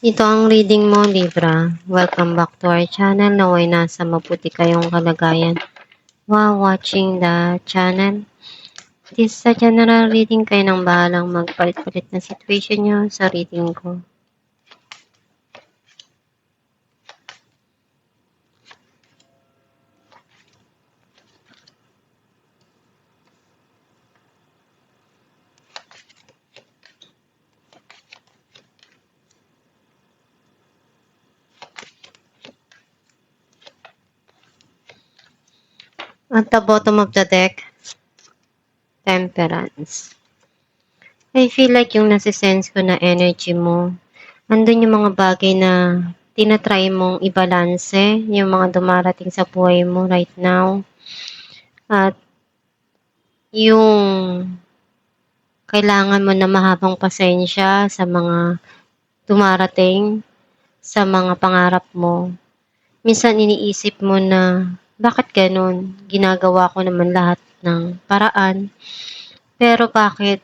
Ito ang reading mo, Libra. Welcome back to our channel. Naway nasa mabuti kayong kalagayan while watching the channel. This is a general reading. Kayo nang bahalang magpalit-palit na situation nyo sa reading ko. At the bottom of the deck, Temperance. I feel like yung nasisense ko na energy mo, andun yung mga bagay na tinatry mong ibalanse, yung mga dumarating sa buhay mo right now. At yung kailangan mo na mahabang pasensya sa mga dumarating, sa mga pangarap mo. Minsan iniisip mo na, bakit ganun? Ginagawa ko naman lahat ng paraan. Pero bakit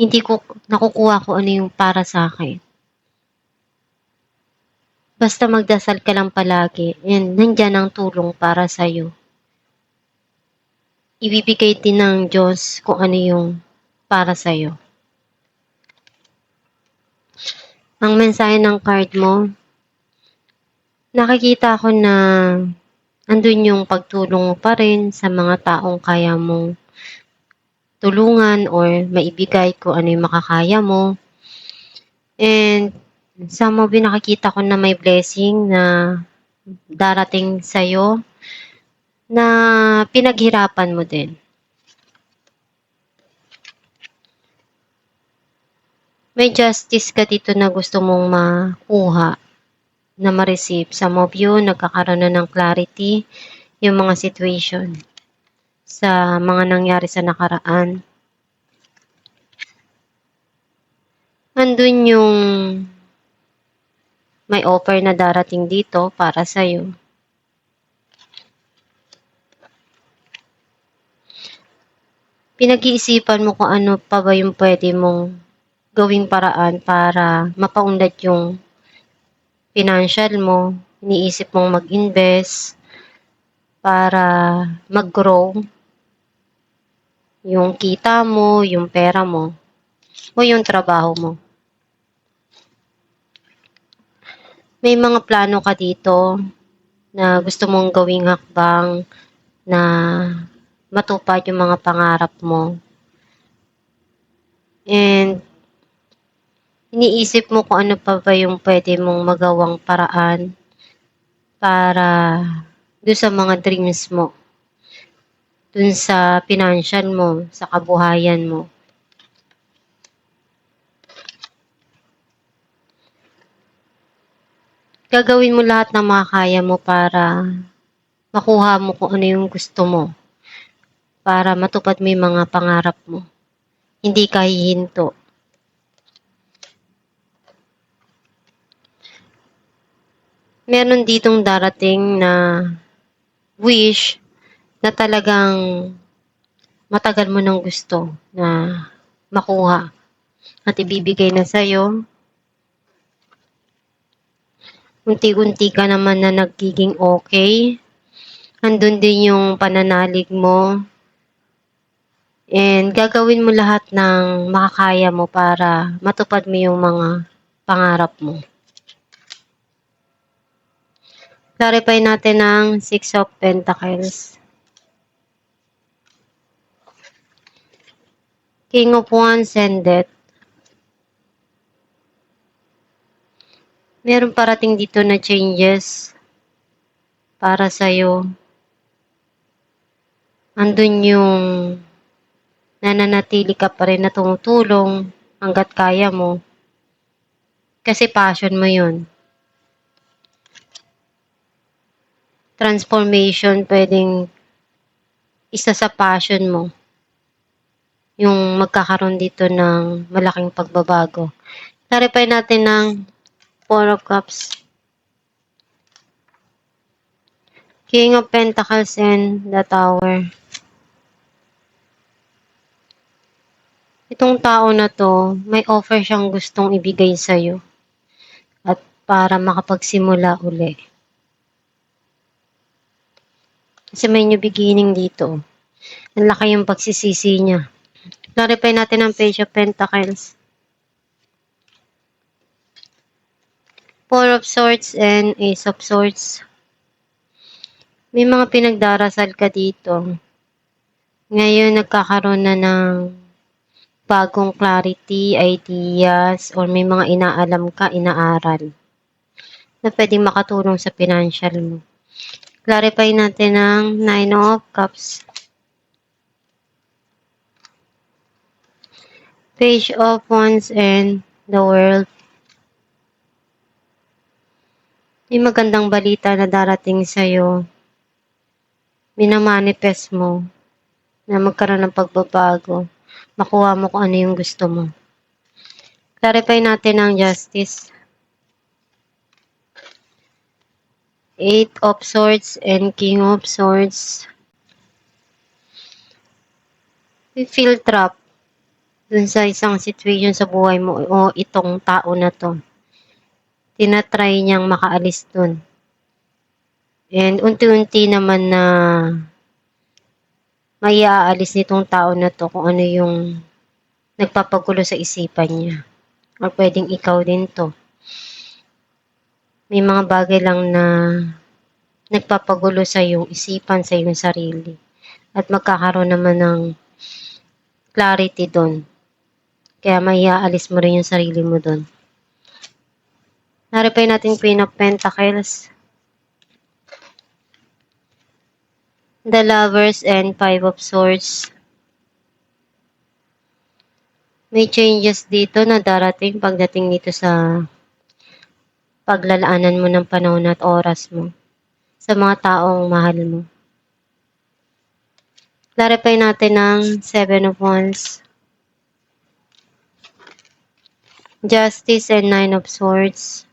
hindi ko nakukuha ko ano yung para sa akin? Basta magdasal ka lang palagi and nandyan ang tulong para sa'yo. Ibibigay din ng Diyos kung ano yung para sa'yo. Ang mensahe ng card mo, nakikita ko na andun yung pagtulong mo pa rin sa mga taong kaya mong tulungan or maibigay kung ano yung makakaya mo. And some of you nakikita ko na may blessing na darating sa'yo na pinaghirapan mo din. May justice ka dito na gusto mong makuha, na ma-receive. Some of you nagkakaroon na ng clarity yung mga situation sa mga nangyari sa nakaraan. Andun yung may offer na darating dito para sa'yo. Pinag-iisipan mo kung ano pa ba yung pwede mong gawing paraan para mapaunlad yung financial mo. Iniisip mong mag-invest para mag-grow yung kita mo, yung pera mo, o yung trabaho mo. May mga plano ka dito na gusto mong gawing hakbang na matupad yung mga pangarap mo. And iniisip mo kung ano pa ba yung pwede mong magawang paraan para dun sa mga dreams mo, dun sa financial mo, sa kabuhayan mo. Gagawin mo lahat ng makakaya mo para makuha mo kung ano yung gusto mo, para matupad mo yung mga pangarap mo. Hindi ka hihinto. Meron ditong darating na wish na talagang matagal mo nang gusto na makuha at ibibigay na sa'yo. Unti-unti ka naman na nagiging okay. Andun din yung pananalig mo. And gagawin mo lahat ng makakaya mo para matupad mo yung mga pangarap mo. Clarify natin ang Six of Pentacles. King of Wands and Death. Meron parating dito na changes para sa'yo. Andun yung nananatili ka pa rin na tumutulong hanggat kaya mo. Kasi passion mo yun. Transformation pwedeng isa sa passion mo. Yung magkakaroon dito ng malaking pagbabago. Clarify natin ng Four of Cups. King of Pentacles and the Tower. Itong tao na to, may offer siyang gustong ibigay sa'yo. para makapagsimula uli. Kasi may new beginning dito. Ang laki yung pagsisisi niya. Clarify natin ang Page of Pentacles. Four of Swords and Ace of Swords. May mga pinagdarasal ka dito. Ngayon, nagkakaroon na ng bagong clarity, ideas, or may mga inaalam ka, inaaral na pwedeng makatulong sa financial mo. Clarify natin ang Nine of Cups. Page of Wands and the World. May magandang balita na darating sa'yo. Minamanifest mo na magkaroon ng pagbabago. Makuha mo kung ano yung gusto mo. Clarify natin ang Justice. Eight of Swords and King of Swords. We feel trapped dun sa isang situation sa buhay mo o itong tao na to. Tinatry niyang makaalis dun. And unti-unti naman na may aalis nitong tao na to kung ano yung nagpapagulo sa isipan niya. O pwedeng ikaw din to. May mga bagay lang na nagpapagulo sa iyong isipan, sa iyong sarili. At magkakaroon naman ng clarity doon. Kaya may aalis mo rin yung sarili mo doon. Naripay natin Queen of Pentacles. The Lovers and Five of Swords. May changes dito na darating pagdating dito sa paglalaanan mo ng panahon at oras mo sa mga taong mahal mo. Clarify natin ang Seven of Wands. Justice and Nine of Swords.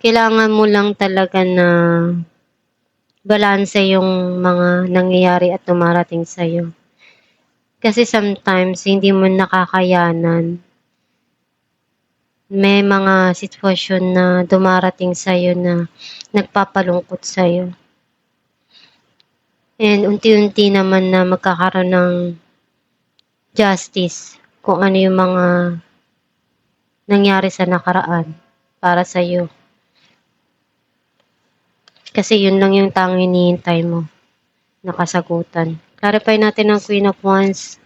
Kailangan mo lang talaga na balanse yung mga nangyayari at dumarating sa'yo. Kasi sometimes, hindi mo nakakayanan. May mga sitwasyon na dumarating sa'yo na nagpapalungkot sa'yo. And unti-unti naman na magkakaroon ng justice kung ano yung mga nangyari sa nakaraan para sa'yo. Kasi yun lang yung tanging hinihintay mo na kasagutan. Clarify natin ang Queen of Wands.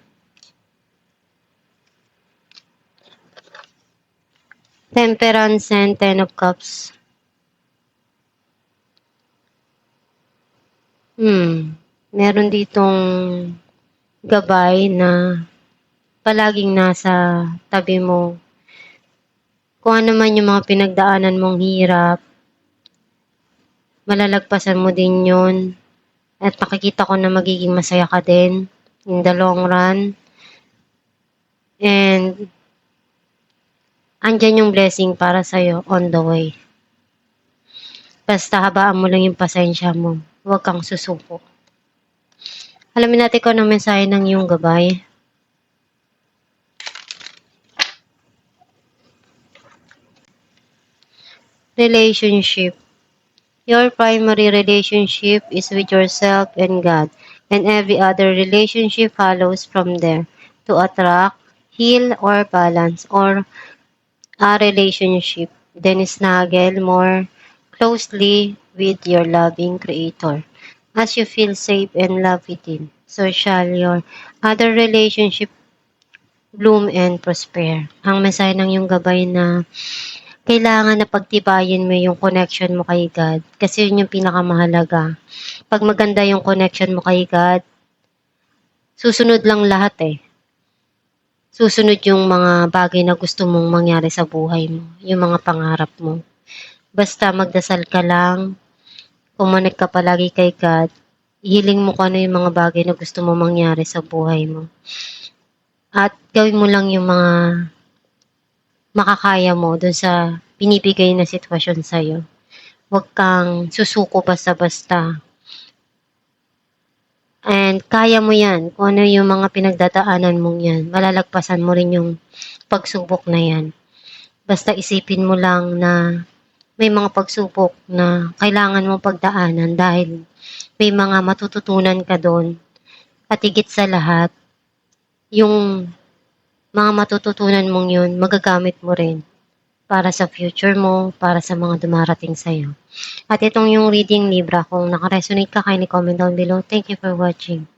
Temperance and Ten of Cups. Meron ditong gabay na palaging nasa tabi mo. Kung ano man yung mga pinagdaanan mong hirap, malalagpasan mo din yun. At nakikita ko na magiging masaya ka din in the long run. And andyan yung blessing para sa'yo on the way. Basta habaan mo lang yung pasensya mo. Huwag kang susuko. Alamin natin kung anong mensahe ng iyong gabay. Relationship. Your primary relationship is with yourself and God, and every other relationship follows from there to attract, heal, or balance, or a relationship. Then snuggle more closely with your loving Creator. As you feel safe and loved within, so shall your other relationship bloom and prosper. Ang mensahe ng iyong gabay na kailangan na pagtibayin mo yung connection mo kay God. Kasi yun yung pinakamahalaga. Pag maganda yung connection mo kay God, susunod lang lahat eh. Susunod yung mga bagay na gusto mong mangyari sa buhay mo. Yung mga pangarap mo. Basta magdasal ka lang, kumonek ka palagi kay God, hiling mo kung ano yung mga bagay na gusto mong mangyari sa buhay mo. At gawin mo lang yung mga makakaya mo dun sa binibigay na sitwasyon sa'yo. Huwag kang susuko basta-basta. And kaya mo yan, kung ano yung mga pinagdadaanan mong yan, malalagpasan mo rin yung pagsubok na yan. Basta isipin mo lang na may mga pagsubok na kailangan mong pagdaanan dahil may mga matututunan ka doon. At higit sa lahat, yung mga matututunan mong yun, magagamit mo rin para sa future mo, para sa mga dumarating sa'yo. At itong yung reading Libra, kung nakaresonate ka, kindly comment down below. Thank you for watching.